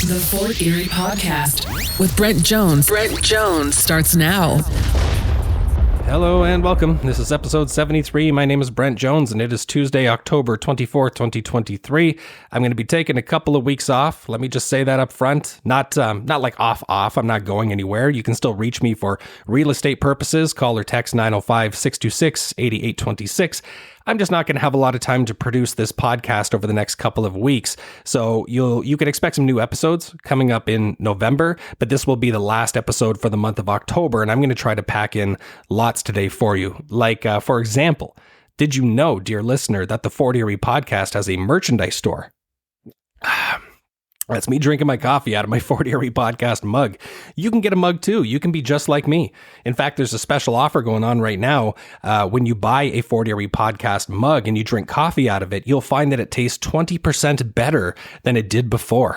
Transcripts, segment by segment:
The Fort Erie Podcast with Brent Jones. Brent Jones starts now. Hello and welcome. This is episode 73. My name is Brent Jones and it is Tuesday, October 24th, 2023. I'm going to be taking a couple of weeks off. Let me just say that up front. Not like off. I'm not going anywhere. You can still reach me for real estate purposes. Call or text 905-626-8826. I'm just not going to have a lot of time to produce this podcast over the next couple of weeks. So you can expect some new episodes coming up in November, but this will be the last episode for the month of October, and I'm going to try to pack in lots today for you. Like, for example, did you know, dear listener, that the Fort Erie Podcast has a merchandise store? That's me drinking my coffee out of my Fort Erie Podcast mug. You can get a mug too. You can be just like me. In fact, there's a special offer going on right now. When you buy a Fort Erie Podcast mug and you drink coffee out of it, you'll find that it tastes 20% better than it did before.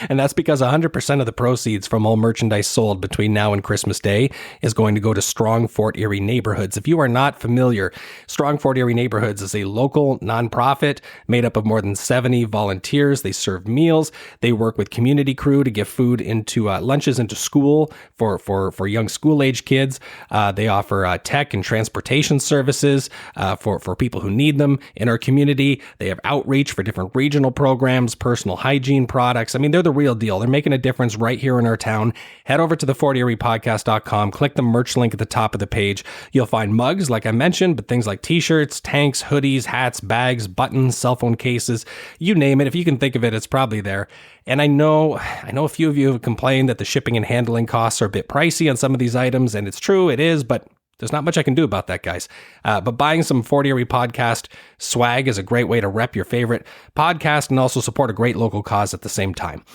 And that's because 100% of the proceeds from all merchandise sold between now and Christmas Day is going to go to Strong Fort Erie Neighborhoods. If you are not familiar, Strong Fort Erie Neighborhoods is a local nonprofit made up of more than 70 volunteers. They serve meals. They work with community crew to get food into lunches into school for young school-age kids. They offer tech and transportation services for people who need them in our community. They have outreach for different regional programs, personal hygiene products. I mean, they're the real deal. They're making a difference right here in our town. Head over to theforteriepodcast.com, click the merch link at the top of the page. You'll find mugs, like I mentioned, but things like t-shirts, tanks, hoodies, hats, bags, buttons, cell phone cases, you name it. If you can think of it, it's probably there. And I know a few of you have complained that the shipping and handling costs are a bit pricey on some of these items, and it's true, it is, but there's not much I can do about that, guys. But buying some Fort Erie Podcast swag is a great way to rep your favorite podcast and also support a great local cause at the same time.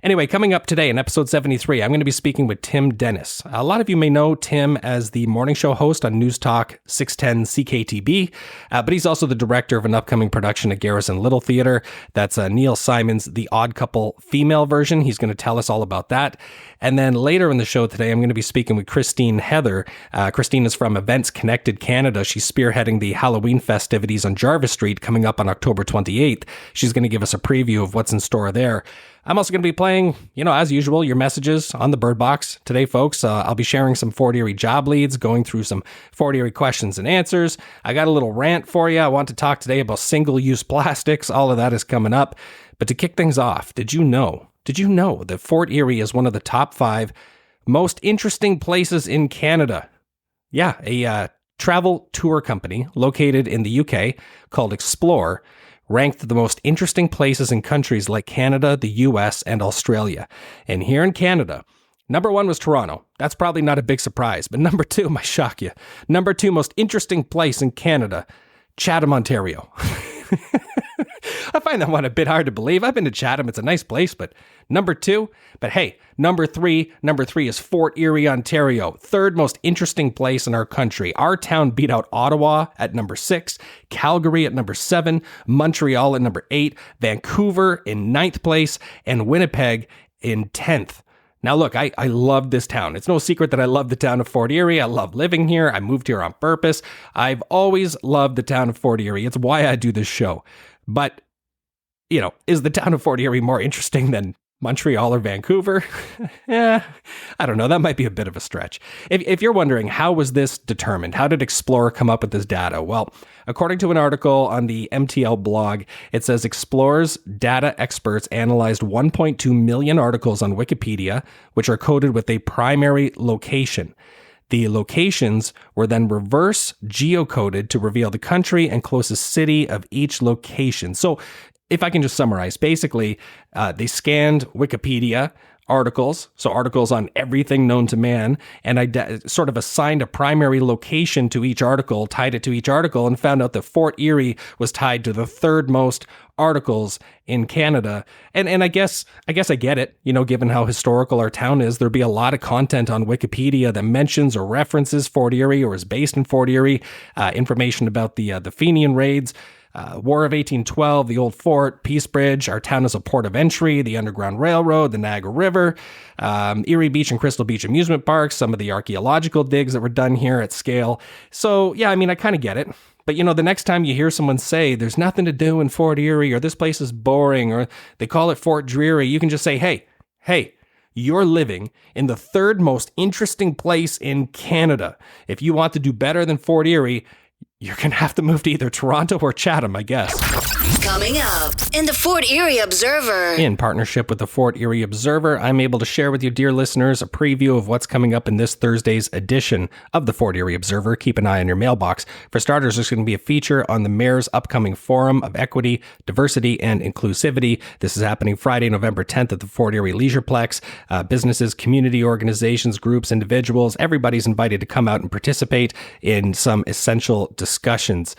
Anyway, coming up today in episode 73, I'm going to be speaking with Tim Denis. A lot of you may know Tim as the morning show host on News Talk 610 CKTB, but he's also the director of an upcoming production at Garrison Little Theatre. That's Neil Simon's The Odd Couple female version. He's going to tell us all about that. And then later in the show today, I'm going to be speaking with Christine Heather. Christine is from Events Connected Canada. She's spearheading the Halloween festivities on Jarvis Street coming up on October 28th. She's going to give us a preview of what's in store there. I'm also going to be playing, as usual, your messages on the Byrd Box. Today, folks, I'll be sharing some Fort Erie job leads, going through some Fort Erie questions and answers. I got a little rant for you. I want to talk today about single-use plastics. All of that is coming up. But to kick things off, did you know that Fort Erie is one of the top 5 most interesting places in Canada? Yeah, a travel tour company located in the UK called Explore ranked the most interesting places in countries like Canada, the US, and Australia. And here in Canada, number 1 was Toronto. That's probably not a big surprise, but number 2 might shock you. Number 2 most interesting place in Canada, Chatham, Ontario. I find that one a bit hard to believe. I've been to Chatham. It's a nice place, but number 2. But hey, number three is Fort Erie, Ontario. 3rd most interesting place in our country. Our town beat out Ottawa at number 6, Calgary at number 7, Montreal at number 8, Vancouver in 9th place, and Winnipeg in 10th. Now, look, I love this town. It's no secret that I love the town of Fort Erie. I love living here. I moved here on purpose. I've always loved the town of Fort Erie. It's why I do this show. But, is the town of Fort Erie more interesting than Montreal or Vancouver? I don't know. That might be a bit of a stretch. If you're wondering, how was this determined? How did Explorer come up with this data? Well, according to an article on the MTL blog, it says Explorer's data experts analyzed 1.2 million articles on Wikipedia, which are coded with a primary location. The locations were then reverse geocoded to reveal the country and closest city of each location. So if I can just summarize, basically, they scanned Wikipedia articles, so articles on everything known to man, and I sort of assigned a primary location to each article, tied it to each article, and found out that Fort Erie was tied to the 3rd most articles in Canada. And I guess I get it, given how historical our town is. There'd be a lot of content on Wikipedia that mentions or references Fort Erie or is based in Fort Erie, information about the Fenian raids, War of 1812, the Old Fort, Peace Bridge, our town is a port of entry, the Underground Railroad, the Niagara River, Erie Beach and Crystal Beach amusement parks, some of the archaeological digs that were done here at scale. So, yeah, I kind of get it. But, the next time you hear someone say there's nothing to do in Fort Erie, or this place is boring, or they call it Fort Dreary, you can just say, hey, you're living in the third most interesting place in Canada. If you want to do better than Fort Erie, you're going to have to move to either Toronto or Chatham, I guess. Coming up in the Fort Erie Observer. In partnership with the Fort Erie Observer, I'm able to share with you, dear listeners, a preview of what's coming up in this Thursday's edition of the Fort Erie Observer. Keep an eye on your mailbox. For starters, there's going to be a feature on the Mayor's upcoming Forum of Equity, Diversity, and Inclusivity. This is happening Friday, November 10th at the Fort Erie Leisureplex. Businesses, community organizations, groups, individuals, everybody's invited to come out and participate in some essential discussions.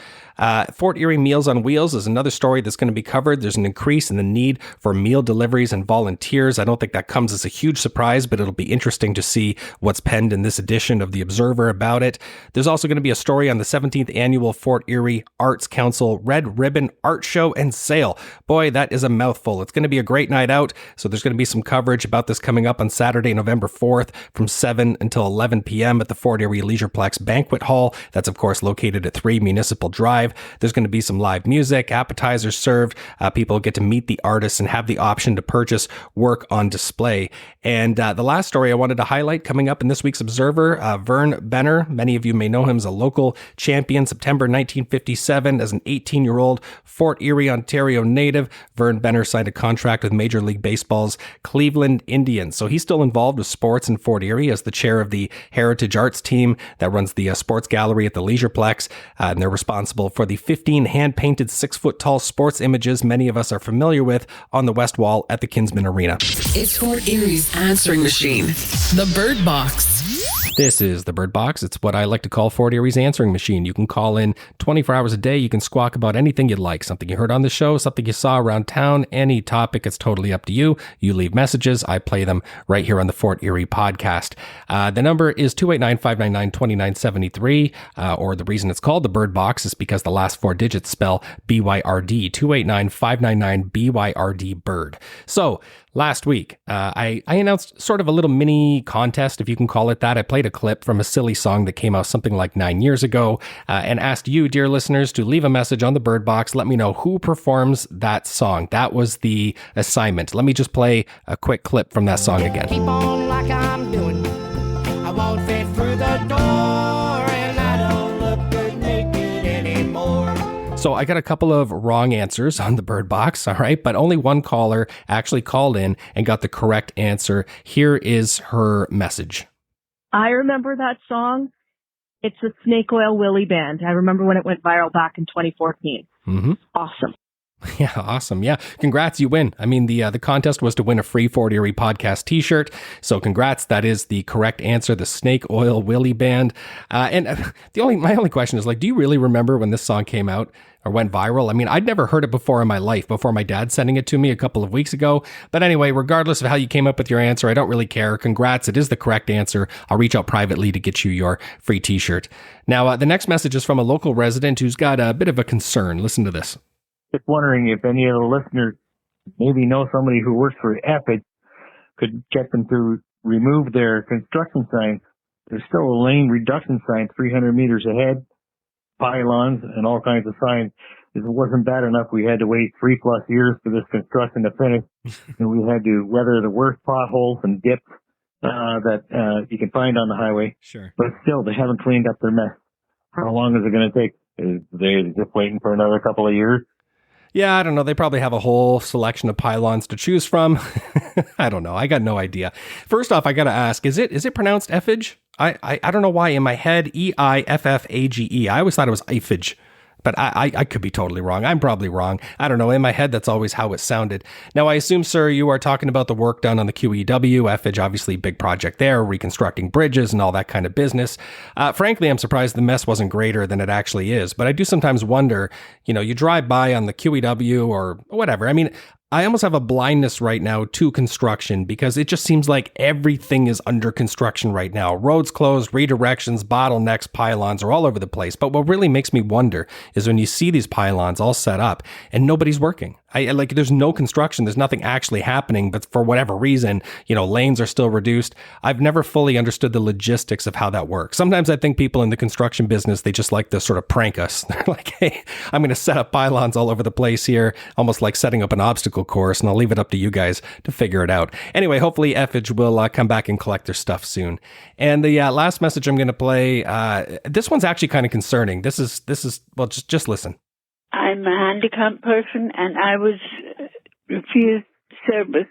Fort Erie Meals on Wheels is another story that's going to be covered. There's an increase in the need for meal deliveries and volunteers. I don't think that comes as a huge surprise, but it'll be interesting to see what's penned in this edition of the Observer about it. There's also going to be a story on the 17th annual Fort Erie Arts Council Red Ribbon Art Show and Sale. Boy, that is a mouthful. It's going to be a great night out. So there's going to be some coverage about this coming up on Saturday, November 4th from 7 until 11 p.m. at the Fort Erie Leisureplex Banquet Hall. That's, of course, located at 3 Municipal Drive. There's going to be some live music, appetizers served. People get to meet the artists and have the option to purchase work on display. And the last story I wanted to highlight coming up in this week's Observer, Vern Benner. Many of you may know him as a local champion. September 1957, as an 18-year-old Fort Erie, Ontario native, Vern Benner signed a contract with Major League Baseball's Cleveland Indians. So he's still involved with sports in Fort Erie as the chair of the Heritage Arts team that runs the sports gallery at the Leisureplex. And they're responsible for the 15 hand-painted 6-foot-tall sports images many of us are familiar with on the west wall at the Kinsman Arena. It's Fort Erie's answering machine, the Byrd Box. This is the Byrd Box. It's what I like to call Fort Erie's answering machine. You can call in 24 hours a day. You can squawk about anything you'd like. Something you heard on the show, something you saw around town, any topic. It's totally up to you. You leave messages. I play them right here on the Fort Erie podcast. The number is 289-599-2973, or the reason it's called the Byrd Box is because the last 4 digits spell BYRD, 289-599-BYRD Bird. So last week, I announced sort of a little mini contest, if you can call it that. I played a clip from a silly song that came out something like 9 years ago and asked you, dear listeners, to leave a message on the Byrd Box. Let me know who performs that song. That was the assignment. Let me just play a quick clip from that song again. Keep on like I'm doing. I won't fit through the door, and I don't look good naked anymore. So I got a couple of wrong answers on the Byrd Box, all right? But only one caller actually called in and got the correct answer. Here is her message. I remember that song. It's a Snake Oil Willie Band. I remember when it went viral back in 2014. Mm-hmm. Awesome. Yeah, awesome. Yeah, congrats, you win. I mean, the contest was to win a free Fort Erie podcast t-shirt. So congrats, that is the correct answer, the Snake Oil Willie Band. And my only question is, like, do you really remember when this song came out or went viral? I mean, I'd never heard it before in my life, before my dad sending it to me a couple of weeks ago. But anyway, regardless of how you came up with your answer, I don't really care. Congrats, it is the correct answer. I'll reach out privately to get you your free t-shirt. Now, the next message is from a local resident who's got a bit of a concern. Listen to this. Just wondering if any of the listeners maybe know somebody who works for evict, could get them to remove their construction signs. There's still a lane reduction sign 300 meters ahead, pylons and all kinds of signs. If it wasn't bad enough, we had to wait 3+ years for this construction to finish, and we had to weather the worst potholes and dips that you can find on the highway. Sure. But still, they haven't cleaned up their mess. How long is it going to take? They're just waiting for another couple of years? Yeah, I don't know. They probably have a whole selection of pylons to choose from. I don't know. I got no idea. First off, I got to ask, is it pronounced Effage? I don't know why in my head, Eiffage. I always thought it was Eiffage, but I could be totally wrong. I'm probably wrong. I don't know. In my head, that's always how it sounded. Now, I assume, sir, you are talking about the work done on the QEW. Effage, obviously, big project there, reconstructing bridges and all that kind of business. Frankly, I'm surprised the mess wasn't greater than it actually is. But I do sometimes wonder, you drive by on the QEW or whatever. I mean, I almost have a blindness right now to construction because it just seems like everything is under construction right now. Roads closed, redirections, bottlenecks, pylons are all over the place. But what really makes me wonder is when you see these pylons all set up and nobody's working. I like, there's no construction. There's nothing actually happening, but for whatever reason, lanes are still reduced. I've never fully understood the logistics of how that works. Sometimes I think people in the construction business, they just like to sort of prank us. They're like, hey, I'm going to set up pylons all over the place here, almost like setting up an obstacle course, and I'll leave it up to you guys to figure it out. Anyway, hopefully Effage will come back and collect their stuff soon. And the last message I'm going to play, this one's actually kind of concerning. This is well, just listen. I'm a handicapped person, and I was refused service,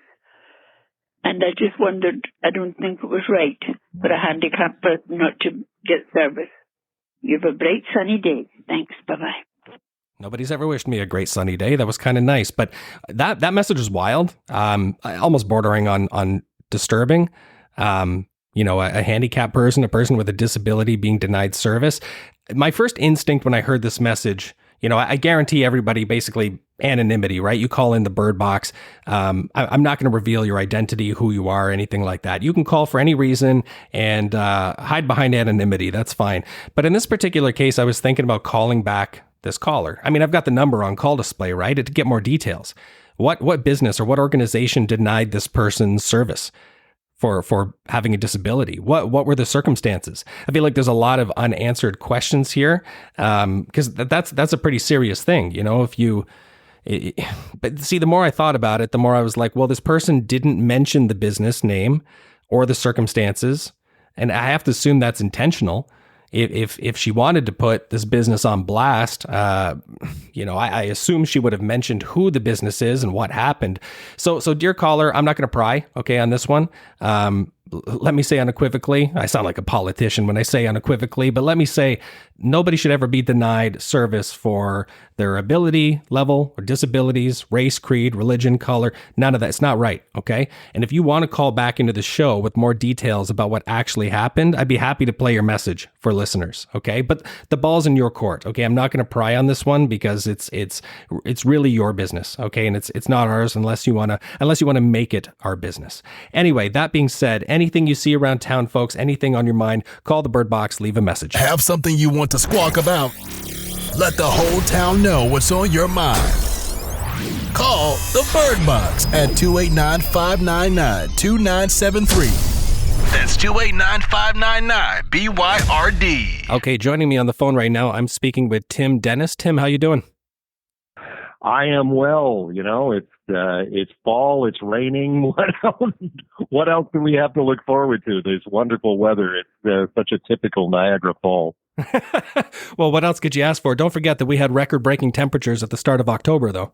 and I just wondered, I don't think it was right for a handicapped person not to get service. You have a bright sunny day. Thanks. Bye-bye. Nobody's ever wished me a great sunny day. That was kind of nice, but that message was wild, almost bordering on disturbing. A handicapped person, a person with a disability being denied service. My first instinct when I heard this message, I guarantee everybody basically anonymity, right? You call in the Byrd Box. I'm not going to reveal your identity, who you are, anything like that. You can call for any reason and hide behind anonymity. That's fine. But in this particular case, I was thinking about calling back this caller. I mean, I've got the number on call display, right? To get more details. What business or what organization denied this person's service for having a disability? What were the circumstances? I feel like there's a lot of unanswered questions here, because that's a pretty serious thing, but see, the more I thought about it, the more I was like, well, this person didn't mention the business name or the circumstances, and I have to assume that's intentional. If she wanted to put this business on blast, I assume she would have mentioned who the business is and what happened. So dear caller, I'm not going to pry, okay, on this one. Let me say unequivocally, I sound like a politician when I say unequivocally, but let me say nobody should ever be denied service for their ability level or disabilities, race, creed, religion, color, none of that. It's not right, okay? And if you want to call back into the show with more details about what actually happened, I'd be happy to play your message for listeners, okay? But the ball's in your court, okay? I'm not going to pry on this one because it's really your business, okay? And it's not ours unless you want to make it our business. Anyway, that being said, anything you see around town, folks, anything on your mind, call the Byrd Box, leave a message. Have something you want to squawk about? Let the whole town know what's on your mind. Call the Byrd Box at 289-599-2973. That's 289-599-BYRD. Okay, joining me on the phone right now, I'm speaking with Tim Denis. Tim, how you doing? I am well. It's fall. It's raining. What else do we have to look forward to? This wonderful weather. It's such a typical Niagara fall. Well, what else could you ask for? Don't forget that we had record-breaking temperatures at the start of October, though.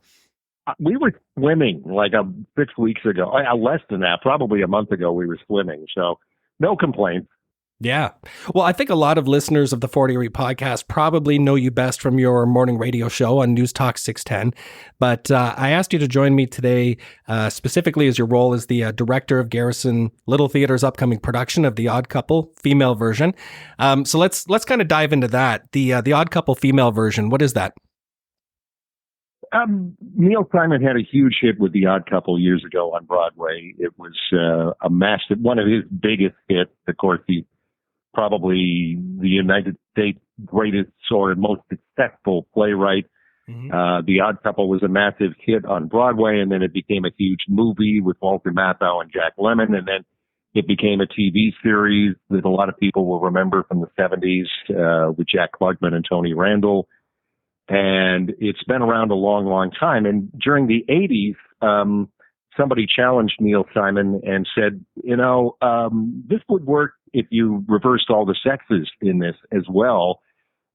We were swimming like 6 weeks ago. Less than that. Probably a month ago we were swimming. So no complaints. Yeah. Well, I think a lot of listeners of the Fort Erie podcast probably know you best from your morning radio show on News Talk 610. But I asked you to join me today specifically as your role as the director of Garrison Little Theatre's upcoming production of The Odd Couple female version. So let's kind of dive into that. The Odd Couple female version, what is that? Neil Simon had a huge hit with The Odd Couple years ago on Broadway. It was a massive, one of his biggest hits. Of course, he probably the United States' greatest or most successful playwright. Mm-hmm. The Odd Couple was a massive hit on Broadway, and then it became a huge movie with Walter Matthau and Jack Lemmon, and then it became a TV series that a lot of people will remember from the 70s with Jack Klugman and Tony Randall. And it's been around a long, long time. And during the 80s, somebody challenged Neil Simon and said, this would work if you reversed all the sexes in this as well.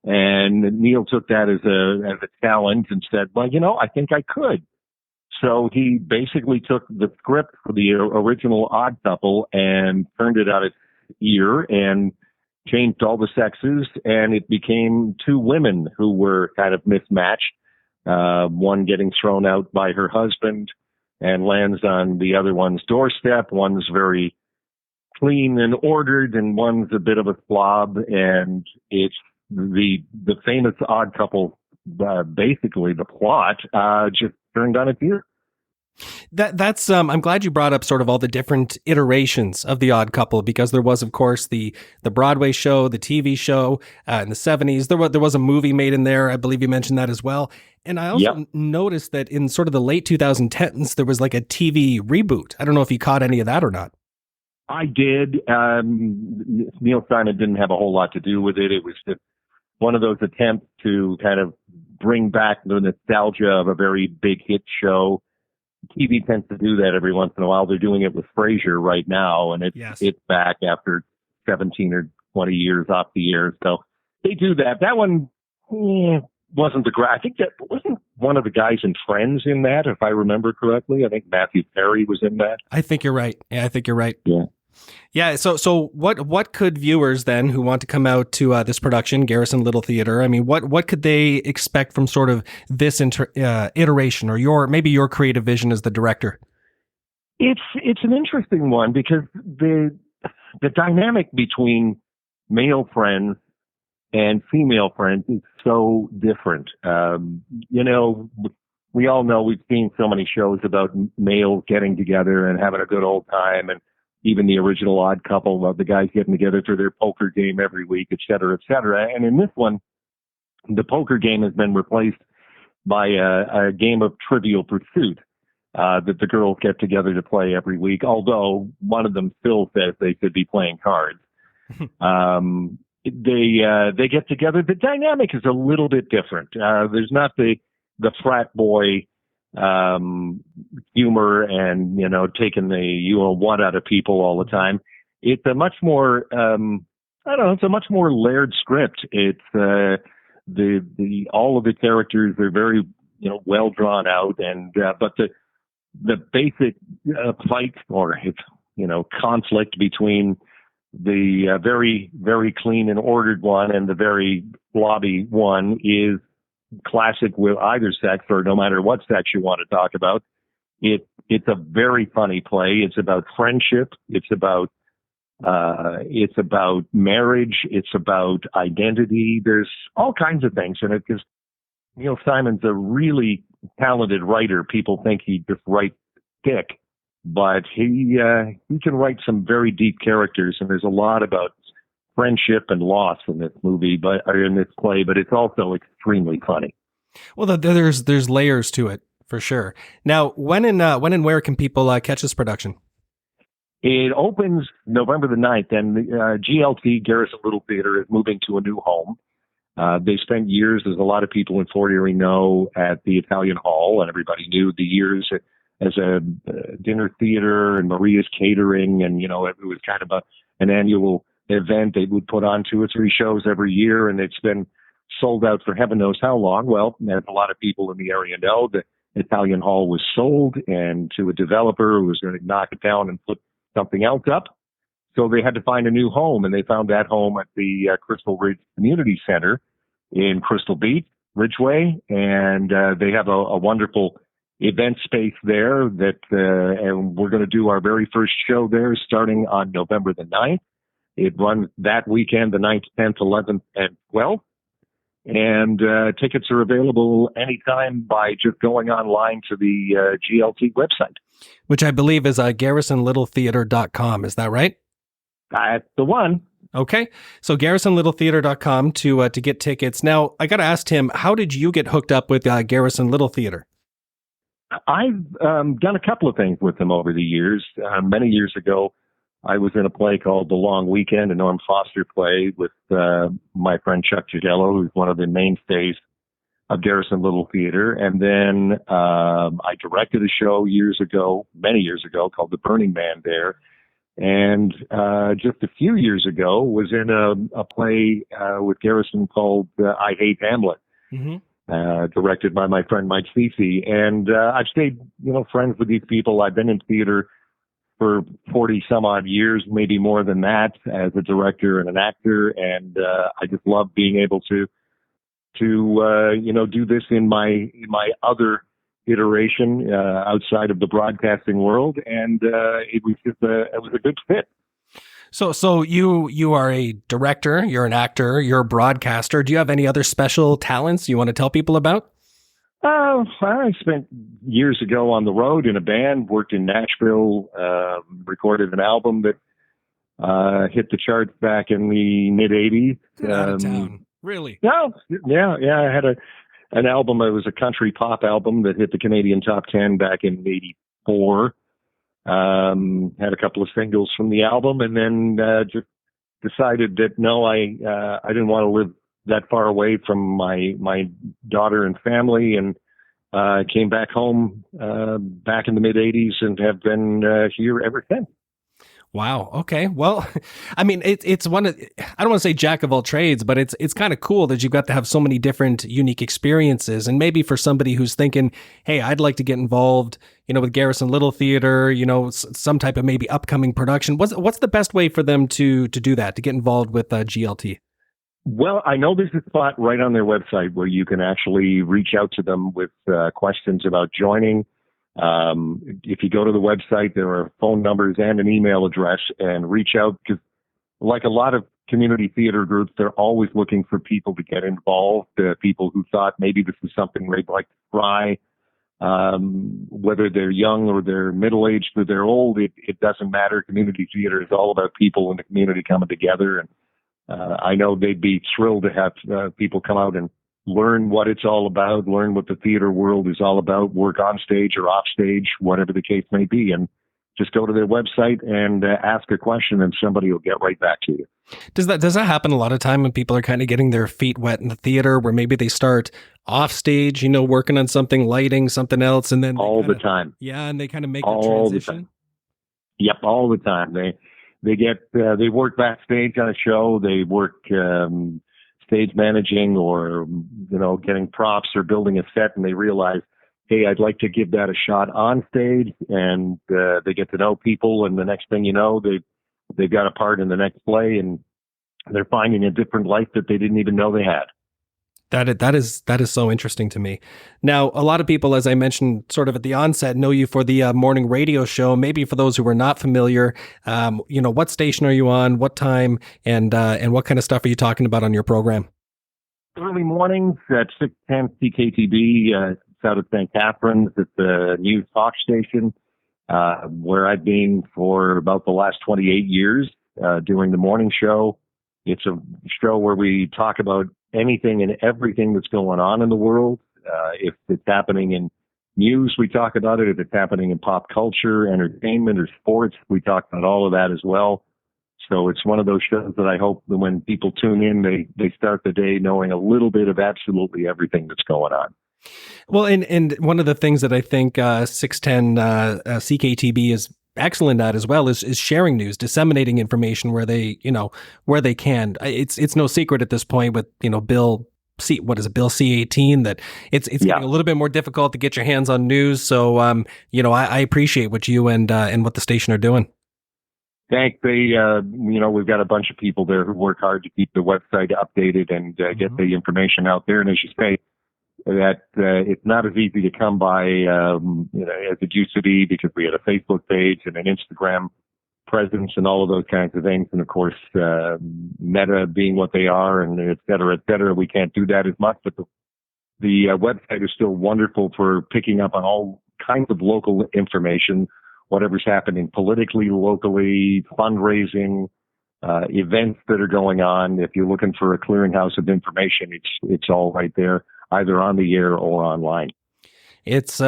And Neil took that as a challenge and said, well, I think I could. So he basically took the script for the original Odd Couple and turned it on its ear and changed all the sexes, and it became two women who were kind of mismatched. One getting thrown out by her husband and lands on the other one's doorstep. One's very clean and ordered, and one's a bit of a slob. And it's the famous Odd Couple, basically the plot, just turned on its ear. That's I'm glad you brought up sort of all the different iterations of The Odd Couple, because there was, of course, the Broadway show, the TV show in the 70s. There was a movie made in there. I believe you mentioned that as well. And I also noticed that in sort of the late 2010s, there was like a TV reboot. I don't know if you caught any of that or not. I did. Neil Simon didn't have a whole lot to do with it. It was just one of those attempts to kind of bring back the nostalgia of a very big hit show. TV tends to do that every once in a while. They're doing it with Frasier right now, and it's back after 17 or 20 years off the air. So they do that. That one wasn't the great. I think that wasn't one of the guys in Friends in that, if I remember correctly. I think Matthew Perry was in that. I think you're right. Yeah, I think you're right. Yeah. Yeah. So what could viewers then who want to come out to this production, Garrison Little Theatre, I mean, what could they expect from sort of this iteration, or maybe your creative vision as the director? It's an interesting one, because the dynamic between male friends and female friends is so different. We all know, we've seen so many shows about males getting together and having a good old time, and even the original Odd Couple of the guys getting together for their poker game every week, et cetera, et cetera. And in this one, the poker game has been replaced by a game of Trivial Pursuit that the girls get together to play every week, although one of them still says they could be playing cards. They get together. The dynamic is a little bit different. There's not the frat boy humor and, taking the one out of people all the time. It's a much more, it's a much more layered script. It's, all of the characters are very, well drawn out, and, but the basic fight or, conflict between the very, very clean and ordered one and the very blobby one is classic with either sex, or no matter what sex you want to talk about. It's a very funny play. It's about friendship. It's about marriage. It's about identity. There's all kinds of things in it, because Neil Simon's a really talented writer. People think he just writes dick, but he can write some very deep characters, and there's a lot about friendship and loss in this movie, or in this play, but it's also extremely funny. Well, there's layers to it for sure. Now, when and where can people catch this production? It opens November the 9th, and GLT, Garrison Little Theatre, is moving to a new home. They spent years, as a lot of people in Fort Erie know, at the Italian Hall, and everybody knew the years as a dinner theater and Maria's Catering, and, it was kind of an annual event. They would put on 2 or 3 shows every year, and it's been sold out for heaven knows how long. Well, as a lot of people in the area know, the Italian Hall was sold, and to a developer who was going to knock it down and put something else up. So they had to find a new home, and they found that home at the Crystal Ridge Community Center in Crystal Beach, Ridgeway, and they have a wonderful event space there and we're going to do our very first show there starting on November the 9th. It runs that weekend, the 9th, 10th, 11th, and 12th. And tickets are available anytime by just going online to the GLT website. Which I believe is GarrisonLittleTheatre.com. Is that right? That's the one. Okay. So GarrisonLittleTheatre.com to get tickets. Now, I got to ask Tim, how did you get hooked up with Garrison Little Theatre? I've done a couple of things with them over the years. Many years ago, I was in a play called The Long Weekend, a Norm Foster play with my friend Chuck Gigello, who's one of the mainstays of Garrison Little Theatre. And then I directed a show many years ago, called The Burning Man there. And just a few years ago was in a play with Garrison called I Hate Hamlet. Mm-hmm. Directed by my friend Mike Cece. And I've stayed, friends with these people. I've been in theater for 40 some odd years, maybe more than that, as a director and an actor. And I just love being able to do this in my other iteration outside of the broadcasting world. And it was a good fit. So you are a director, you're an actor, you're a broadcaster. Do you have any other special talents you want to tell people about? I spent years ago on the road in a band, worked in Nashville, recorded an album that hit the charts back in the mid '80s. Out of town, really? No, yeah. I had an album. It was a country pop album that hit the Canadian top 10 back in '84. Had a couple of singles from the album, and then just decided that no, I didn't want to live that far away from my daughter and family, and came back home back in the mid '80s and have been here ever since. Wow. Okay. Well, I mean, it's one of, I don't want to say jack of all trades, but it's kind of cool that you've got to have so many different unique experiences. And maybe for somebody who's thinking, hey, I'd like to get involved, with Garrison Little Theatre, some type of maybe upcoming production. What's the best way for them to do that, to get involved with GLT? Well, I know there's a spot right on their website where you can actually reach out to them with questions about joining. If you go to the website, there are phone numbers and an email address, and reach out, because like a lot of community theater groups, they're always looking for people to get involved, people who thought maybe this is something they'd like to try. Whether they're young or they're middle-aged or they're old, it doesn't matter. Community theater is all about people in the community coming together. And I know they'd be thrilled to have people come out and learn what it's all about, learn what the theater world is all about, work on stage or off stage, whatever the case may be. And just go to their website and ask a question, and somebody will get right back to you. Does that happen a lot of time when people are kind of getting their feet wet in the theater, where maybe they start off stage, working on something, lighting, something else, and then all the time. Yeah, and they kind of make all the transition. The time. Yep, all the time. They work backstage on a show. They work stage managing, or getting props or building a set, and they realize, hey, I'd like to give that a shot on stage, and they get to know people, and the next thing you know, they've got a part in the next play, and they're finding a different life that they didn't even know they had. That is so interesting to me. Now, a lot of people, as I mentioned sort of at the onset, know you for the morning radio show. Maybe for those who are not familiar, what station are you on, what time, and what kind of stuff are you talking about on your program? Early mornings at 610 CKTB, out of St. Catharines. It's the news talk station, where I've been for about the last 28 years, doing the morning show. It's a show where we talk about anything and everything that's going on in the world. If it's happening in news, we talk about it. If it's happening in pop culture, entertainment, or sports, we talk about all of that as well. So it's one of those shows that I hope that when people tune in, they start the day knowing a little bit of absolutely everything that's going on. Well, and one of the things that I think 610 CKTB is excellent at as well is sharing news, disseminating information where they can. It's no secret at this point with Bill C-18 that it's getting a little bit more difficult to get your hands on news. So I appreciate what you and what the station are doing. Thanks. We've got a bunch of people there who work hard to keep the website updated and get the information out there. And as you say, that it's not as easy to come by as it used to be, because we had a Facebook page and an Instagram presence and all of those kinds of things. And of course, Meta being what they are, and et cetera, we can't do that as much. But the website is still wonderful for picking up on all kinds of local information, whatever's happening politically, locally, fundraising, events that are going on. If you're looking for a clearinghouse of information, it's all right there, either on the air or online. It's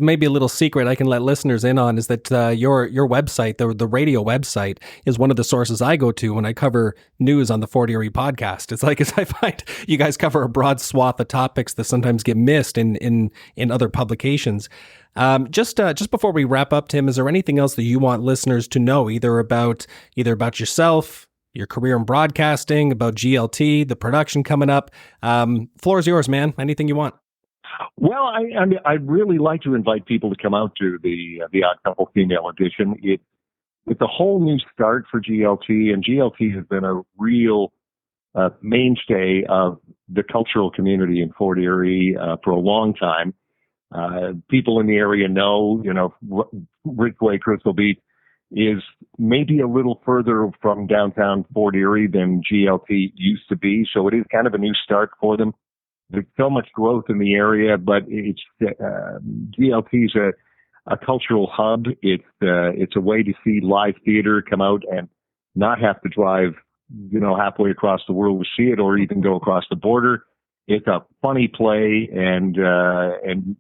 maybe a little secret I can let listeners in on, is that your website, the radio website, is one of the sources I go to when I cover news on the Fort Erie podcast. It's like, as I find you guys cover a broad swath of topics that sometimes get missed in other publications. Just before we wrap up, Tim, is there anything else that you want listeners to know, either about yourself, your career in broadcasting, about GLT, the production coming up? Floor is yours, man. Anything you want. Well, I'd really like to invite people to come out to the Odd Couple Female Edition. It's a whole new start for GLT, and GLT has been a real mainstay of the cultural community in Fort Erie for a long time. People in the area know, Ridgeway, Crystal Beach is maybe a little further from downtown Fort Erie than GLT used to be, so it is kind of a new start for them. there's so much growth in the area, but it's GLT is a cultural hub. It's a way to see live theater come out and not have to drive, halfway across the world to see it, or even go across the border. It's a funny play, and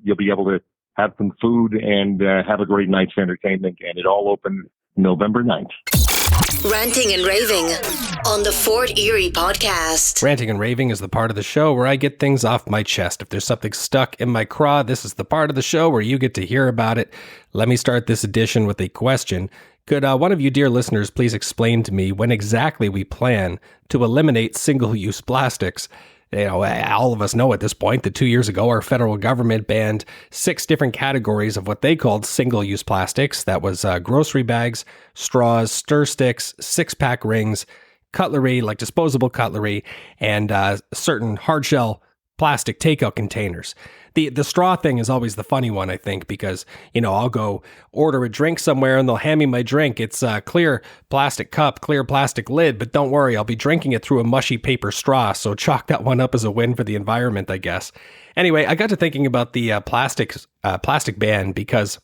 you'll be able to have some food and have a great night's entertainment. And it all opens November 9th. Ranting and Raving on the Fort Erie podcast. Ranting and Raving is the part of the show where I get things off my chest. If there's something stuck in my craw, this is the part of the show where you get to hear about it. Let me start this edition with a question. Could one of you dear listeners please explain to me when exactly we plan to eliminate single-use plastics? All of us know at this point that 2 years ago, our federal government banned 6 different categories of what they called single-use plastics. That was grocery bags, straws, stir sticks, 6-pack rings, cutlery, like disposable cutlery, and certain hard-shell plastic takeout containers. The straw thing is always the funny one, I think, because, I'll go order a drink somewhere and they'll hand me my drink. It's a clear plastic cup, clear plastic lid, but don't worry, I'll be drinking it through a mushy paper straw. So chalk that one up as a win for the environment, I guess. Anyway, I got to thinking about the plastic ban because,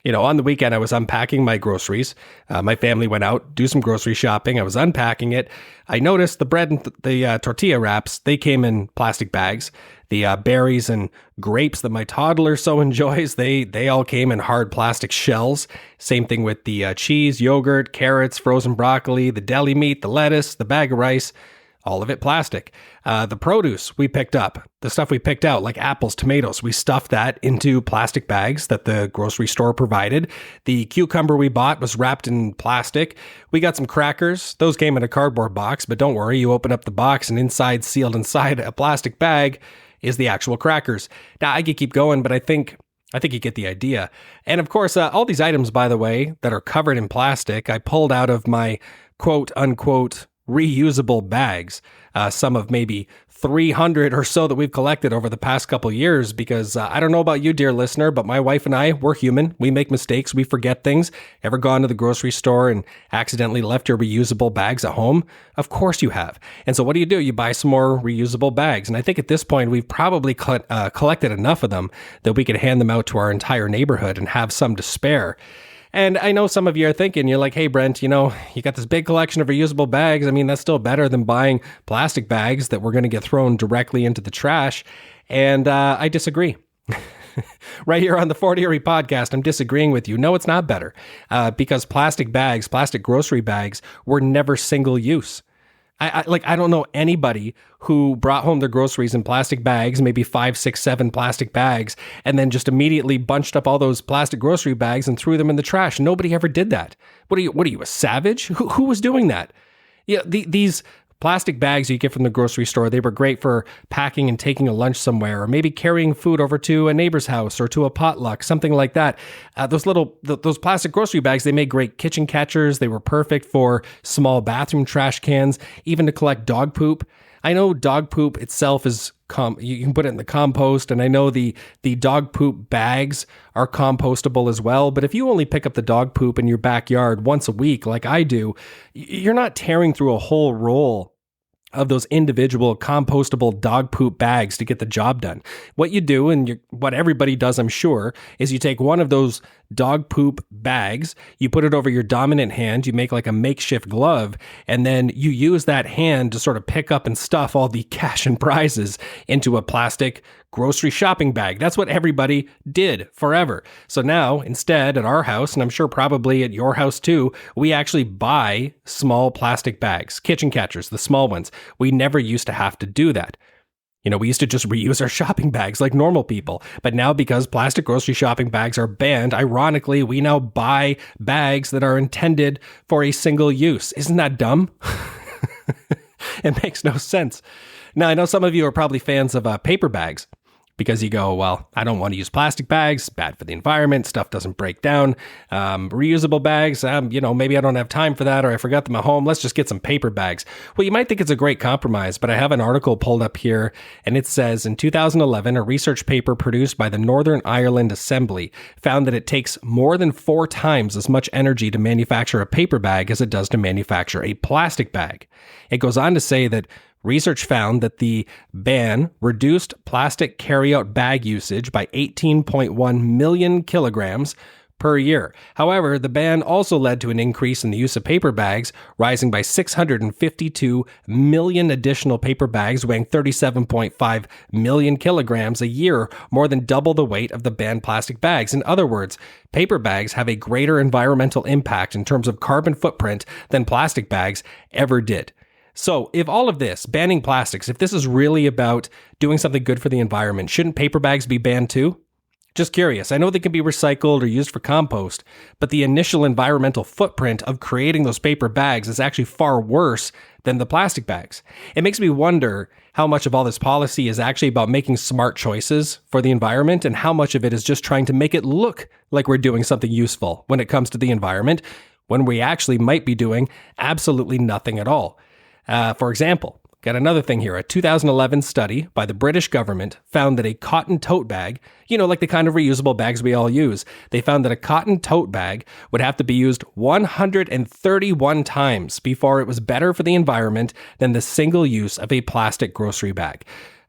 on the weekend I was unpacking my groceries. My family went out, do some grocery shopping. I was unpacking it. I noticed the bread and the tortilla wraps, they came in plastic bags. The berries and grapes that my toddler so enjoys, they all came in hard plastic shells. Same thing with the cheese, yogurt, carrots, frozen broccoli, the deli meat, the lettuce, the bag of rice, all of it plastic. The produce we picked up, the stuff we picked out, like apples, tomatoes, we stuffed that into plastic bags that the grocery store provided. The cucumber we bought was wrapped in plastic. We got some crackers. Those came in a cardboard box, but don't worry, you open up the box and sealed inside a plastic bag, is the actual crackers. Now, I could keep going, but I think you get the idea. And of course, all these items, by the way, that are covered in plastic, I pulled out of my quote unquote reusable bags, some of maybe 300 or so that we've collected over the past couple years, because I don't know about you, dear listener, but my wife and I, we're human. We make mistakes. We forget things. Ever gone to the grocery store and accidentally left your reusable bags at home? Of course you have. And so what do? You buy some more reusable bags. And I think at this point, we've probably collected enough of them that we could hand them out to our entire neighborhood and have some to spare. And I know some of you are thinking, you're like, hey, Brent, you got this big collection of reusable bags. I mean, that's still better than buying plastic bags that we're going to get thrown directly into the trash. And I disagree. Right here on the Fort Erie podcast, I'm disagreeing with you. No, it's not better because plastic grocery bags were never single use. I don't know anybody who brought home their groceries in plastic bags, maybe 5, 6, 7 plastic bags, and then just immediately bunched up all those plastic grocery bags and threw them in the trash. Nobody ever did that. What are you, a savage? Who was doing that? Yeah, these plastic bags you get from the grocery store, they were great for packing and taking a lunch somewhere, or maybe carrying food over to a neighbor's house or to a potluck, something like that. Those plastic grocery bags, they made great kitchen catchers. They were perfect for small bathroom trash cans, even to collect dog poop. I know dog poop itself is you can put it in the compost, and I know the dog poop bags are compostable as well. But if you only pick up the dog poop in your backyard once a week, like I do, you're not tearing through a whole roll of those individual compostable dog poop bags to get the job done. What you do, and what everybody does, I'm sure, is you take one of those dog poop bags, you put it over your dominant hand, you make like a makeshift glove, and then you use that hand to sort of pick up and stuff all the cash and prizes into a plastic grocery shopping bag. That's what everybody did forever. So now, instead, at our house, and I'm sure probably at your house too, we actually buy small plastic bags, kitchen catchers, the small ones. We never used to have to do that. We used to just reuse our shopping bags like normal people. But now, because plastic grocery shopping bags are banned, ironically, we now buy bags that are intended for a single use. Isn't that dumb? It makes no sense. Now, I know some of you are probably fans of paper bags, because you go, well, I don't want to use plastic bags, bad for the environment, stuff doesn't break down. Reusable bags, maybe I don't have time for that, or I forgot them at home. Let's just get some paper bags. Well, you might think it's a great compromise, but I have an article pulled up here, and it says, in 2011, a research paper produced by the Northern Ireland Assembly found that it takes more than 4 times as much energy to manufacture a paper bag as it does to manufacture a plastic bag. It goes on to say that Research found that the ban reduced plastic carryout bag usage by 18.1 million kilograms per year. However, the ban also led to an increase in the use of paper bags, rising by 652 million additional paper bags weighing 37.5 million kilograms a year, more than double the weight of the banned plastic bags. In other words, paper bags have a greater environmental impact in terms of carbon footprint than plastic bags ever did. So if all of this, banning plastics, if this is really about doing something good for the environment, shouldn't paper bags be banned too? Just curious. I know they can be recycled or used for compost, but the initial environmental footprint of creating those paper bags is actually far worse than the plastic bags. It makes me wonder how much of all this policy is actually about making smart choices for the environment and how much of it is just trying to make it look like we're doing something useful when it comes to the environment, when we actually might be doing absolutely nothing at all. For example, got another thing here. A 2011 study by the British government found that a cotton tote bag, like the kind of reusable bags we all use, they found that a cotton tote bag would have to be used 131 times before it was better for the environment than the single use of a plastic grocery bag.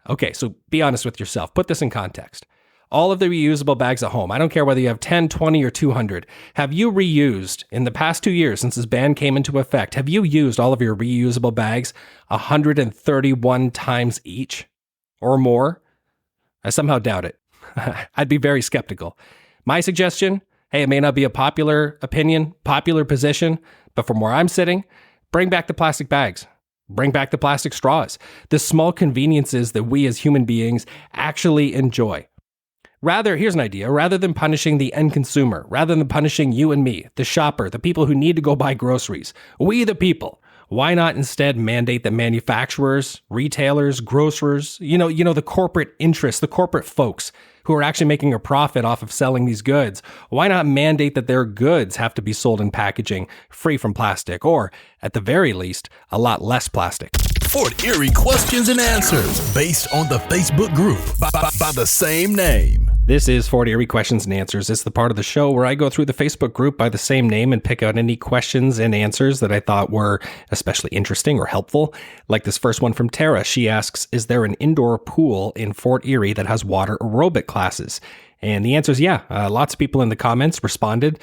Okay, so be honest with yourself. Put this in context. All of the reusable bags at home, I don't care whether you have 10, 20, or 200, have you reused, in the past 2 years since this ban came into effect, have you used all of your reusable bags 131 times each or more? I somehow doubt it. I'd be very skeptical. My suggestion, hey, it may not be a popular opinion, popular position, but from where I'm sitting, bring back the plastic bags. Bring back the plastic straws. The small conveniences that we as human beings actually enjoy. Here's an idea, rather than punishing the end consumer, rather than punishing you and me, the shopper, the people who need to go buy groceries, we the people, why not instead mandate that manufacturers, retailers, grocers, the corporate interests, the corporate folks who are actually making a profit off of selling these goods, why not mandate that their goods have to be sold in packaging free from plastic, or at the very least, a lot less plastic? Fort Erie questions and answers based on the Facebook group by the same name. This is Fort Erie Questions and Answers. It's the part of the show where I go through the Facebook group by the same name and pick out any questions and answers that I thought were especially interesting or helpful. Like this first one from Tara. She asks, is there an indoor pool in Fort Erie that has water aerobic classes? And the answer is yeah. Lots of people in the comments responded,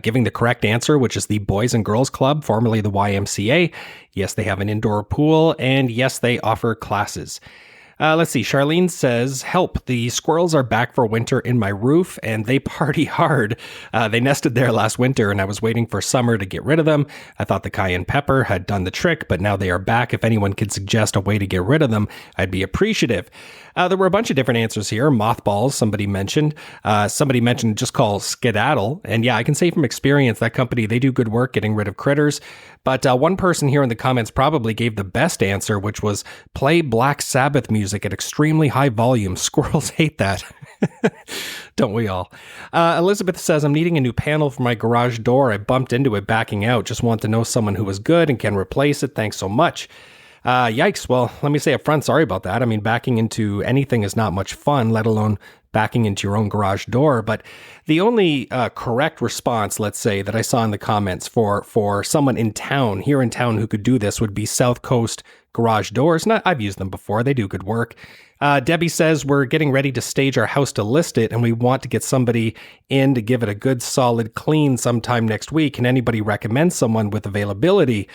giving the correct answer, which is the Boys and Girls Club, formerly the YMCA. Yes, they have an indoor pool, and yes, they offer classes. Let's see. Charlene says, help, the squirrels are back for winter in my roof and they party hard. They nested there last winter and I was waiting for summer to get rid of them. I thought the cayenne pepper had done the trick, but now they are back. If anyone could suggest a way to get rid of them, I'd be appreciative. There were a bunch of different answers here. Mothballs, somebody mentioned. Somebody mentioned just call skedaddle. And yeah, I can say from experience, that company, they do good work getting rid of critters. But one person here in the comments probably gave the best answer, which was play Black Sabbath music at extremely high volume. Squirrels hate that. Don't we all? Elizabeth says, I'm needing a new panel for my garage door. I bumped into it backing out. Just want to know someone who is good and can replace it. Thanks so much. Yikes. Well, let me say up front, sorry about that. I mean, backing into anything is not much fun, let alone backing into your own garage door. But the only correct response, let's say, that I saw in the comments for someone here in town who could do this would be South Coast Garage Doors. I've used them before. They do good work. Debbie says, we're getting ready to stage our house to list it, and we want to get somebody in to give it a good solid clean sometime next week. Can anybody recommend someone with availability?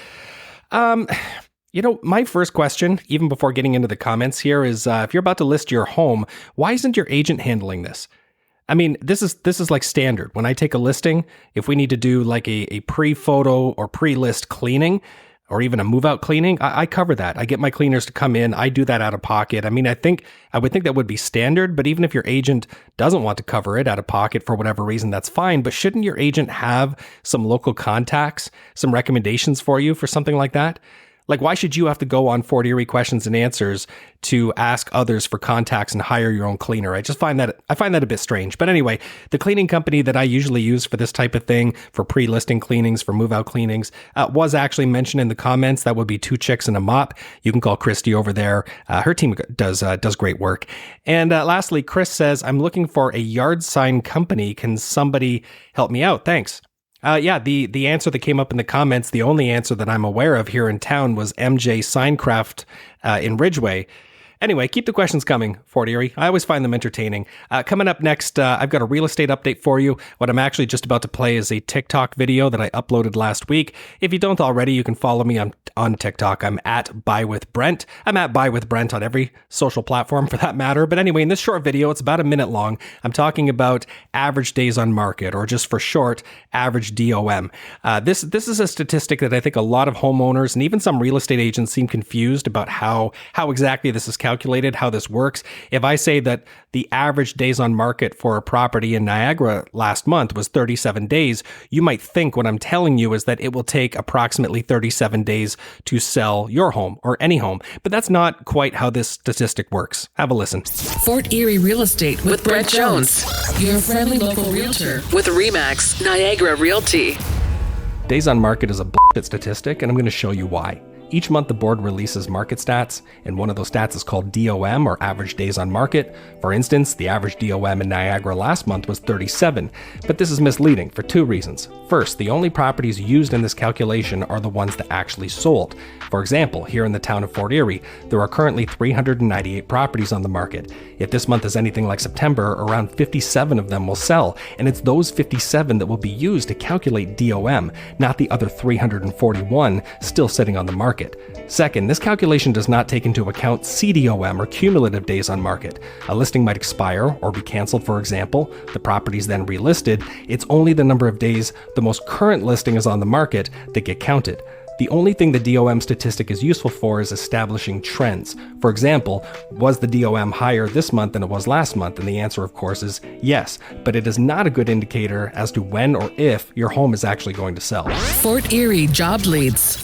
My first question, even before getting into the comments here, is if you're about to list your home, why isn't your agent handling this? I mean, this is like standard. When I take a listing, if we need to do like a pre-photo or pre-list cleaning, or even a move-out cleaning, I cover that. I get my cleaners to come in. I do that out of pocket. I mean, I would think that would be standard, but even if your agent doesn't want to cover it out of pocket for whatever reason, that's fine. But shouldn't your agent have some local contacts, some recommendations for you for something like that? Like, why should you have to go on Fort Erie Questions and Answers to ask others for contacts and hire your own cleaner? I find that a bit strange. But anyway, the cleaning company that I usually use for this type of thing, for pre-listing cleanings, for move-out cleanings, was actually mentioned in the comments. That would be Two Chicks and a Mop. You can call Christy over there. Her team does great work. And lastly, Chris says, I'm looking for a yard sign company. Can somebody help me out? Thanks. The answer that came up in the comments, the only answer that I'm aware of here in town was MJ Signcraft in Ridgeway. Anyway, keep the questions coming, Fort Erie. I always find them entertaining. Coming up next, I've got a real estate update for you. What I'm actually just about to play is a TikTok video that I uploaded last week. If you don't already, you can follow me on TikTok. I'm at Buy With Brent. I'm at Buy With Brent on every social platform for that matter. But anyway, in this short video, it's about a minute long. I'm talking about average days on market, or just for short, average DOM. This is a statistic that I think a lot of homeowners and even some real estate agents seem confused about how exactly this is calculated, how this works. If I say that the average days on market for a property in Niagara last month was 37 days, you might think what I'm telling you is that it will take approximately 37 days to sell your home or any home. But that's not quite how this statistic works. Have a listen. Fort Erie Real Estate with Brent Jones, your friendly local realtor with RE/MAX Niagara Realty. Days on market is a bullshit statistic, and I'm going to show you why. Each month, the board releases market stats, and one of those stats is called DOM, or average days on market. For instance, the average DOM in Niagara last month was 37, but this is misleading for two reasons. First, the only properties used in this calculation are the ones that actually sold. For example, here in the town of Fort Erie, there are currently 398 properties on the market. If this month is anything like September, around 57 of them will sell, and it's those 57 that will be used to calculate DOM, not the other 341 still sitting on the market. Second, this calculation does not take into account CDOM, or cumulative days on market. A listing might expire or be canceled, for example. The property is then relisted. It's only the number of days the most current listing is on the market that get counted. The only thing the DOM statistic is useful for is establishing trends. For example, was the DOM higher this month than it was last month? And the answer, of course, is yes, but it is not a good indicator as to when or if your home is actually going to sell. Fort Erie Job Leads.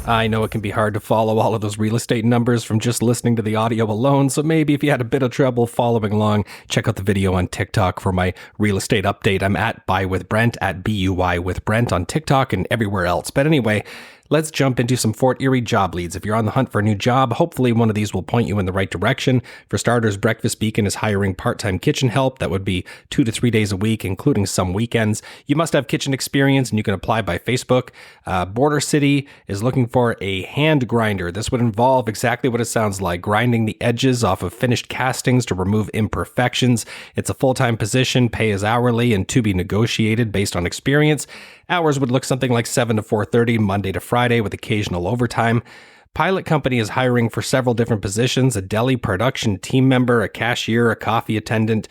I know it can be hard to follow all of those real estate numbers from just listening to the audio alone, so maybe if you had a bit of trouble following along, check out the video on TikTok for my real estate update. I'm at Buy With Brent, at BUY with Brent on TikTok and everywhere else. But anyway, let's jump into some Fort Erie job leads. If you're on the hunt for a new job, hopefully one of these will point you in the right direction. For starters, Breakfast Beacon is hiring part-time kitchen help. That would be 2 to 3 days a week, including some weekends. You must have kitchen experience, and you can apply by Facebook. Border City is looking for a hand grinder. This would involve exactly what it sounds like, grinding the edges off of finished castings to remove imperfections. It's a full-time position, pay is hourly, and to be negotiated based on experience. Hours would look something like 7 to 4:30, Monday to Friday, with occasional overtime. Pilot Company is hiring for several different positions: a deli production team member, a cashier, a coffee attendant.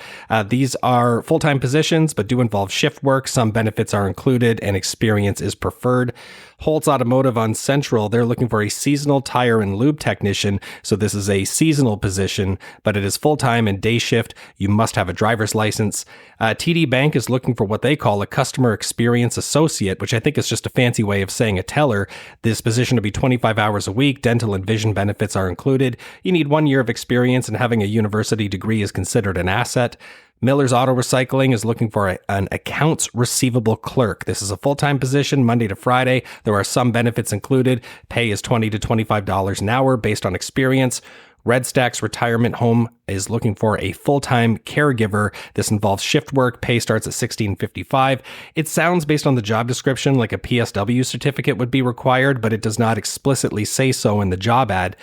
These are full-time positions, but do involve shift work. Some benefits are included, and experience is preferred. Holt's Automotive on Central, they're looking for a seasonal tire and lube technician. So this is a seasonal position, but it is full-time and day shift. You must have a driver's license. TD Bank is looking for what they call a customer experience associate, which I think is just a fancy way of saying a teller. This position will be 25 hours a week. Dental and vision benefits are included. You need 1 year of experience, and having a university degree is considered an asset. Miller's Auto Recycling is looking for an accounts receivable clerk. This is a full-time position, Monday to Friday. There are some benefits included. Pay is $20 to $25 an hour based on experience. Redstacks Retirement Home is looking for a full-time caregiver. This involves shift work. Pay starts at $16.55. It sounds, based on the job description, like a PSW certificate would be required, but it does not explicitly say so in the job ad.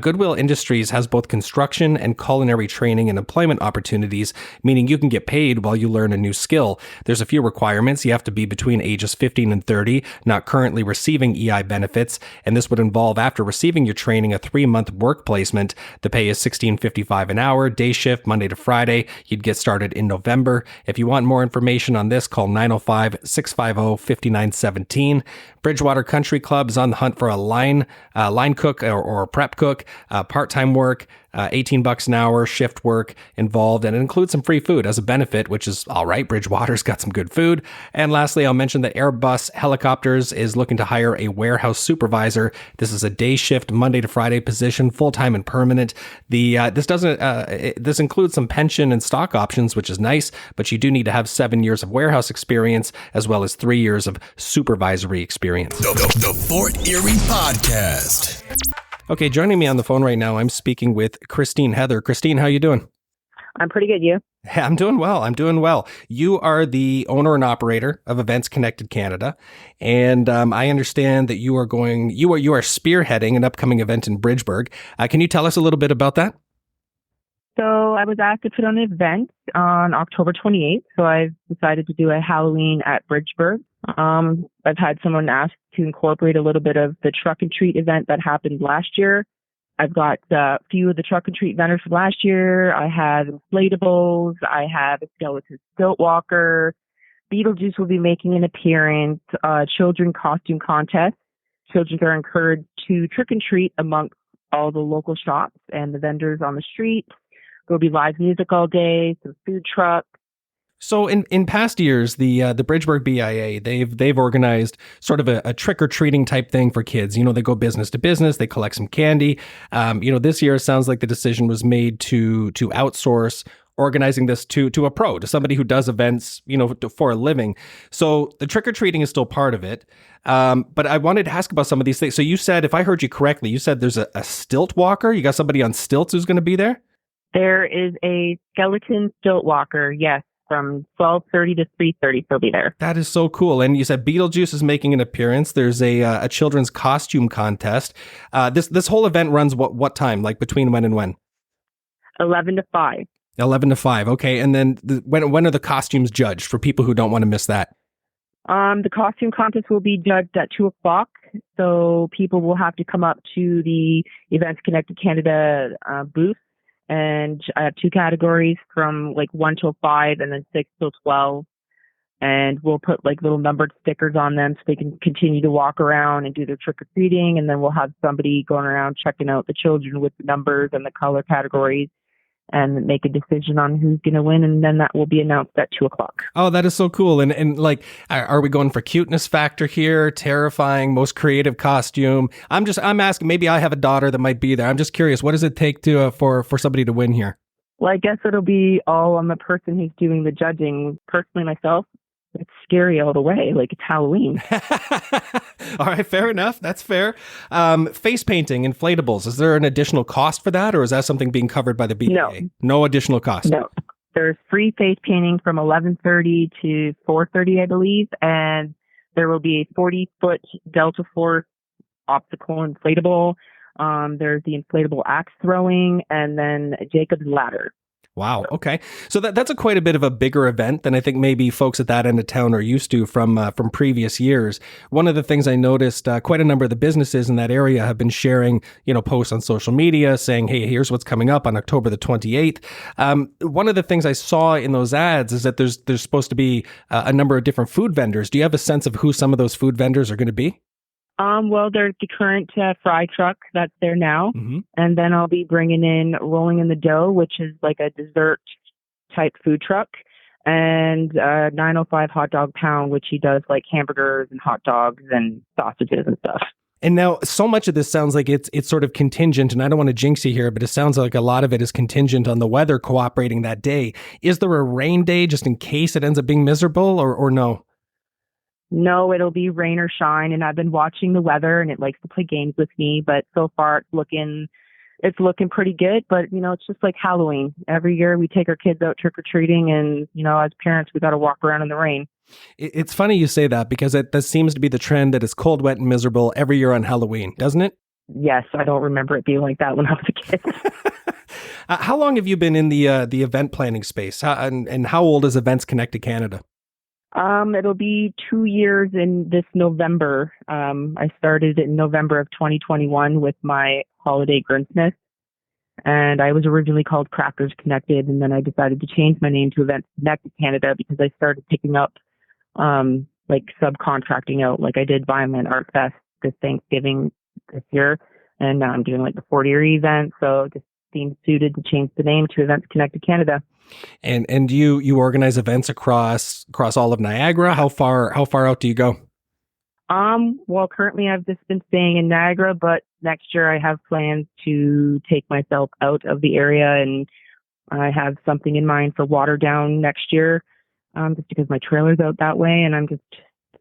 Goodwill Industries has both construction and culinary training and employment opportunities, meaning you can get paid while you learn a new skill. There's a few requirements. You have to be between ages 15 and 30, not currently receiving EI benefits, and this would involve, after receiving your training, a 3-month work placement. The pay is $16.55 an hour, day shift, Monday to Friday. You'd get started in November. If you want more information on this, call 905-650-5917. Bridgewater Country Club is on the hunt for a line cook or a prep cook, part-time work, $18 an hour, shift work involved, and it includes some free food as a benefit, which is all right. Bridgewater's got some good food. And lastly, I'll mention that Airbus Helicopters is looking to hire a warehouse supervisor. This is a day shift, Monday to Friday position, full-time and permanent. This includes some pension and stock options, which is nice, but you do need to have 7 years of warehouse experience as well as 3 years of supervisory experience. The Fort Erie Podcast. Okay, joining me on the phone right now, I'm speaking with Christine Heather. Christine, how you doing? I'm pretty good. You? Hey, I'm doing well. I'm doing well. You are the owner and operator of Events Connected Canada, and I understand that you are spearheading an upcoming event in Bridgeburg. Can you tell us a little bit about that? So I was asked to put on an event on October 28th. So I've decided to do a Halloween at Bridgeburg. I've had someone ask to incorporate a little bit of the truck and treat event that happened last year. I've got a few of the truck and treat vendors from last year. I have inflatables. I have a skeleton stilt walker. Beetlejuice will be making an appearance. Children costume contest. Children are encouraged to trick and treat amongst all the local shops and the vendors on the street. There'll be live music all day, some food trucks. So in past years, the Bridgeburg BIA, they've organized sort of a trick or treating type thing for kids. You know, they go business to business, they collect some candy. This year it sounds like the decision was made to outsource organizing this to a pro, to somebody who does events, for a living. So the trick or treating is still part of it. But I wanted to ask about some of these things. So you said, if I heard you correctly, you said there's a stilt walker. You got somebody on stilts who's going to be there? There is a skeleton stilt walker, yes. From 12:30 to 3:30, he'll be there. That is so cool. And you said Beetlejuice is making an appearance. There's a children's costume contest. This whole event runs what time? Like between when and when? 11 to 5. 11 to 5. Okay. And then when are the costumes judged for people who don't want to miss that? The costume contest will be judged at 2:00. So people will have to come up to the Events Connected Canada booth. And I have 2 categories from like 1 till 5 and then 6 till 12. And we'll put like little numbered stickers on them so they can continue to walk around and do their trick or treating. And then we'll have somebody going around checking out the children with the numbers and the color categories and make a decision on who's going to win. And then that will be announced at 2:00. Oh, that is so cool. And like, are we going for cuteness factor here? Terrifying, most creative costume? I'm asking, maybe I have a daughter that might be there. I'm just curious, what does it take to for somebody to win here? Well, I guess it'll be all on the person who's doing the judging. Personally, myself, it's scary all the way. Like, it's Halloween. All right, fair enough. That's fair. Face painting, inflatables. Is there an additional cost for that, or is that something being covered by the BPA? No. No additional cost? No. There's free face painting from 11:30 to 4:30, I believe, and there will be a 40-foot Delta Force obstacle inflatable. There's the inflatable axe throwing, and then Jacob's ladder. Wow. Okay. So that's quite a bit of a bigger event than I think maybe folks at that end of town are used to from previous years. One of the things I noticed, quite a number of the businesses in that area have been sharing, posts on social media saying, hey, here's what's coming up on October the 28th. One of the things I saw in those ads is that there's supposed to be a number of different food vendors. Do you have a sense of who some of those food vendors are going to be? Well, there's the current fry truck that's there now. Mm-hmm. And then I'll be bringing in Rolling in the Dough, which is like a dessert type food truck, and 905 Hot Dog Pound, which he does like hamburgers and hot dogs and sausages and stuff. And now so much of this sounds like it's sort of contingent, and I don't want to jinx you here, but it sounds like a lot of it is contingent on the weather cooperating that day. Is there a rain day just in case it ends up being miserable or no? No, it'll be rain or shine, and I've been watching the weather, and it likes to play games with me. But so far, it's looking pretty good. But it's just like Halloween. Every year, we take our kids out trick or treating, and as parents, we got to walk around in the rain. It's funny you say that because that seems to be the trend that it's cold, wet, and miserable every year on Halloween, doesn't it? Yes, I don't remember it being like that when I was a kid. How long have you been in the event planning space, and how old is Events Connected Canada? It'll be 2 years in this November. I started in November of 2021 with my holiday Grinchmas, and I was originally called Crackers Connected, and then I decided to change my name to Events Connected Canada because I started picking up, like subcontracting out, like I did Violent Art Fest this Thanksgiving this year, and now I'm doing like the Fort Erie event, so it just seemed suited to change the name to Events Connected Canada. And you organize events across all of Niagara. How far out do you go? Well, currently I've just been staying in Niagara, but next year I have plans to take myself out of the area, and I have something in mind for Waterdown next year, just because my trailer's out that way, and I'm just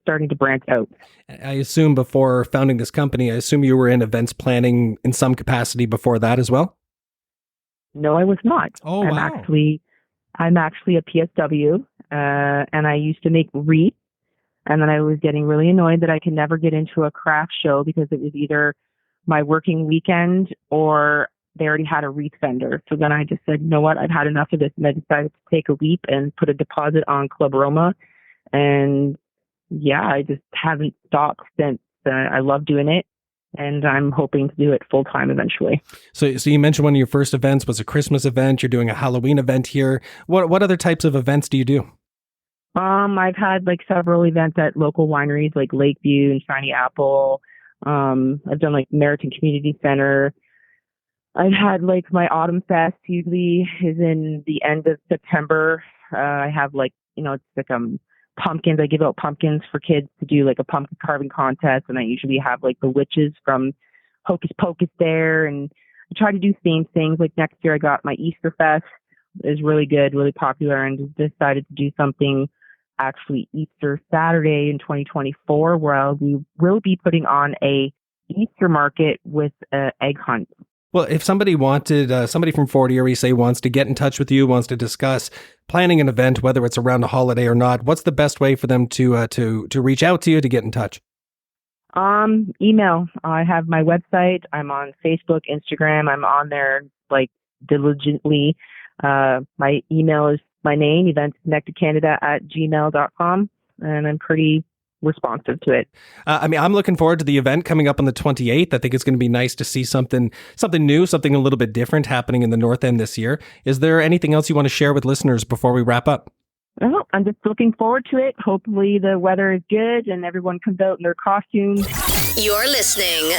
starting to branch out. I assume before founding this company, you were in events planning in some capacity before that as well? No, I was not. Oh, wow. I'm actually a PSW, and I used to make wreaths. And then I was getting really annoyed that I could never get into a craft show because it was either my working weekend or they already had a wreath vendor. So then I just said, you know what, I've had enough of this. And I decided to take a leap and put a deposit on Club Roma. And yeah, I just haven't stopped since. I love doing it. And I'm hoping to do it full time eventually. So you mentioned one of your first events was a Christmas event. You're doing a Halloween event here. What other types of events do you do? I've had like several events at local wineries like Lakeview and Shiny Apple. I've done like Meriton Community Center. I've had like my Autumn Fest usually is in the end of September. I have like, it's like pumpkins. I give out pumpkins for kids to do like a pumpkin carving contest. And I usually have like the witches from Hocus Pocus there. And I try to do themed things. Like next year I got my Easter Fest. Is really good, really popular, and decided to do something actually Easter Saturday in 2024 where we'll be putting on a Easter market with an egg hunt. Well, if somebody wanted, somebody from Fort Erie, say, wants to get in touch with you, wants to discuss planning an event, whether it's around a holiday or not, what's the best way for them to reach out to you to get in touch? Email. I have my website. I'm on Facebook, Instagram. I'm on there like diligently. My email is my name, eventsconnectedcanada@gmail.com, and I'm pretty responsive to it. I'm looking forward to the event coming up on the 28th. I think it's going to be nice to see something new, something a little bit different happening in the North End this year. Is there anything else you want to share with listeners before we wrap up? Well, I'm just looking forward to it. Hopefully the weather is good and everyone comes out in their costumes. You're listening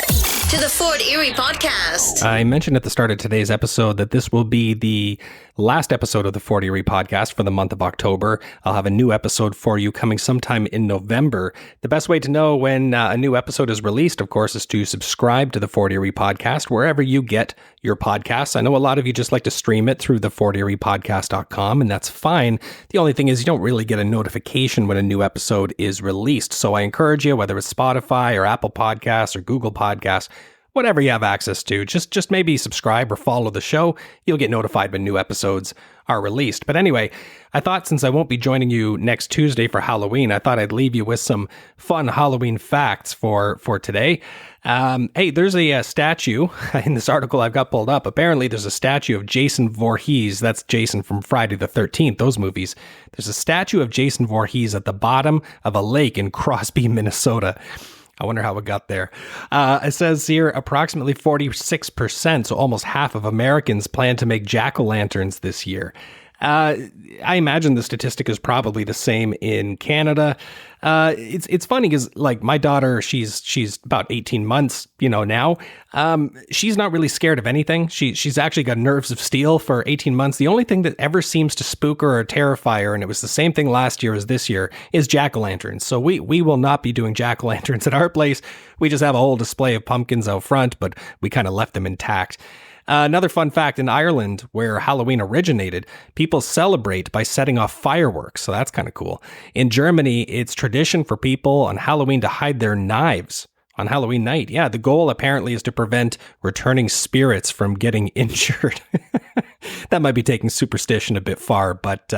to the Fort Erie Podcast. I mentioned at the start of today's episode that this will be the last episode of the Fort Erie Podcast for the month of October. I'll have a new episode for you coming sometime in November. The best way to know when a new episode is released, of course, is to subscribe to the Fort Erie Podcast wherever you get your podcasts. I know a lot of you just like to stream it through the forteeriepodcast.com, and that's fine. The only thing is you don't really get a notification when a new episode is released. So I encourage you, whether it's Spotify or Apple Podcasts or Google Podcasts, whatever you have access to, just maybe subscribe or follow the show. You'll get notified when new episodes are released. But anyway, I thought since I won't be joining you next Tuesday for Halloween, I thought I'd leave you with some fun Halloween facts for today. Hey, there's a statue in this article I've got pulled up. Apparently there's a statue of Jason Voorhees. That's Jason from Friday the 13th, those movies. There's a statue of Jason Voorhees at the bottom of a lake in Crosby, Minnesota. I wonder how it got there. It says here approximately 46%, so almost half of Americans plan to make jack-o'-lanterns this year. I imagine the statistic is probably the same in Canada. It's funny because like my daughter, she's about 18 months, now. She's not really scared of anything. She's actually got nerves of steel for 18 months. The only thing that ever seems to spook her or terrify her, and it was the same thing last year as this year, is jack-o'-lanterns. So we will not be doing jack-o'-lanterns at our place. We just have a whole display of pumpkins out front, but we kind of left them intact. Another fun fact, in Ireland, where Halloween originated, people celebrate by setting off fireworks, so that's kind of cool. In Germany, it's tradition for people on Halloween to hide their knives on Halloween night. Yeah, the goal apparently is to prevent returning spirits from getting injured. That might be taking superstition a bit far, but...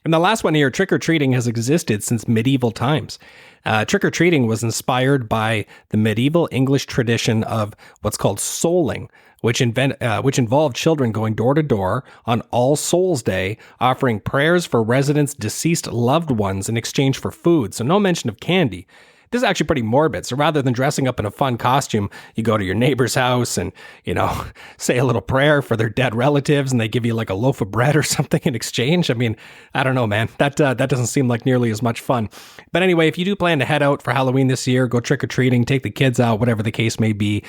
And the last one here, trick-or-treating has existed since medieval times. Trick-or-treating was inspired by the medieval English tradition of what's called souling, which involved children going door to door on All Souls Day, offering prayers for residents' deceased loved ones in exchange for food. So no mention of candy. This is actually pretty morbid. So rather than dressing up in a fun costume, you go to your neighbor's house and, say a little prayer for their dead relatives and they give you like a loaf of bread or something in exchange. I mean, I don't know, man. That doesn't seem like nearly as much fun. But anyway, if you do plan to head out for Halloween this year, go trick-or-treating, take the kids out, whatever the case may be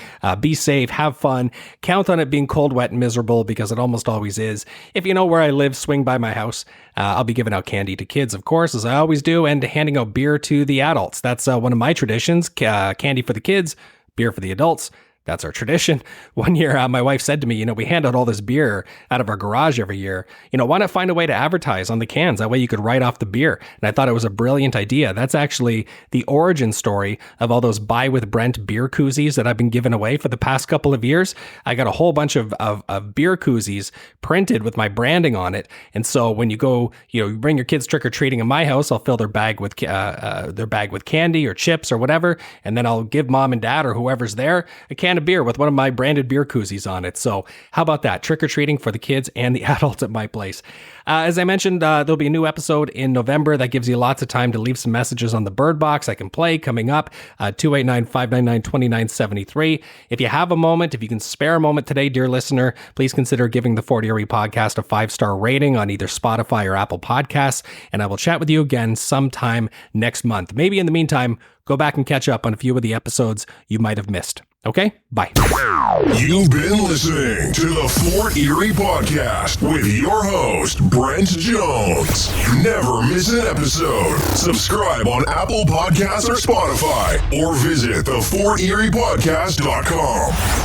safe, have fun, count on it being cold, wet, and miserable because it almost always is. If you know where I live, swing by my house. I'll be giving out candy to kids, of course, as I always do, and handing out beer to the adults. That's one of my traditions, candy for the kids, beer for the adults. That's our tradition. One year, my wife said to me, we hand out all this beer out of our garage every year. Why not find a way to advertise on the cans? That way you could write off the beer. And I thought it was a brilliant idea. That's actually the origin story of all those Buy with Brent beer koozies that I've been giving away for the past couple of years. I got a whole bunch of beer koozies printed with my branding on it. And so when you go, you bring your kids trick-or-treating in my house, I'll fill their bag with candy or chips or whatever. And then I'll give mom and dad or whoever's there a can of beer with one of my branded beer koozies on it. So how about that? Trick-or-treating for the kids and the adults at my place. As I mentioned, there'll be a new episode in November that gives you lots of time to leave some messages on the Byrd Box. I can play coming up, 289-599-2973. If you have a moment, if you can spare a moment today, dear listener, please consider giving the Fort Erie podcast a 5-star rating on either Spotify or Apple Podcasts. And I will chat with you again sometime next month. Maybe in the meantime, go back and catch up on a few of the episodes you might have missed. Okay? Bye. You've been listening to the Fort Erie Podcast with your host, Brent Jones. Never miss an episode. Subscribe on Apple Podcasts or Spotify, or visit theforteriepodcast.com.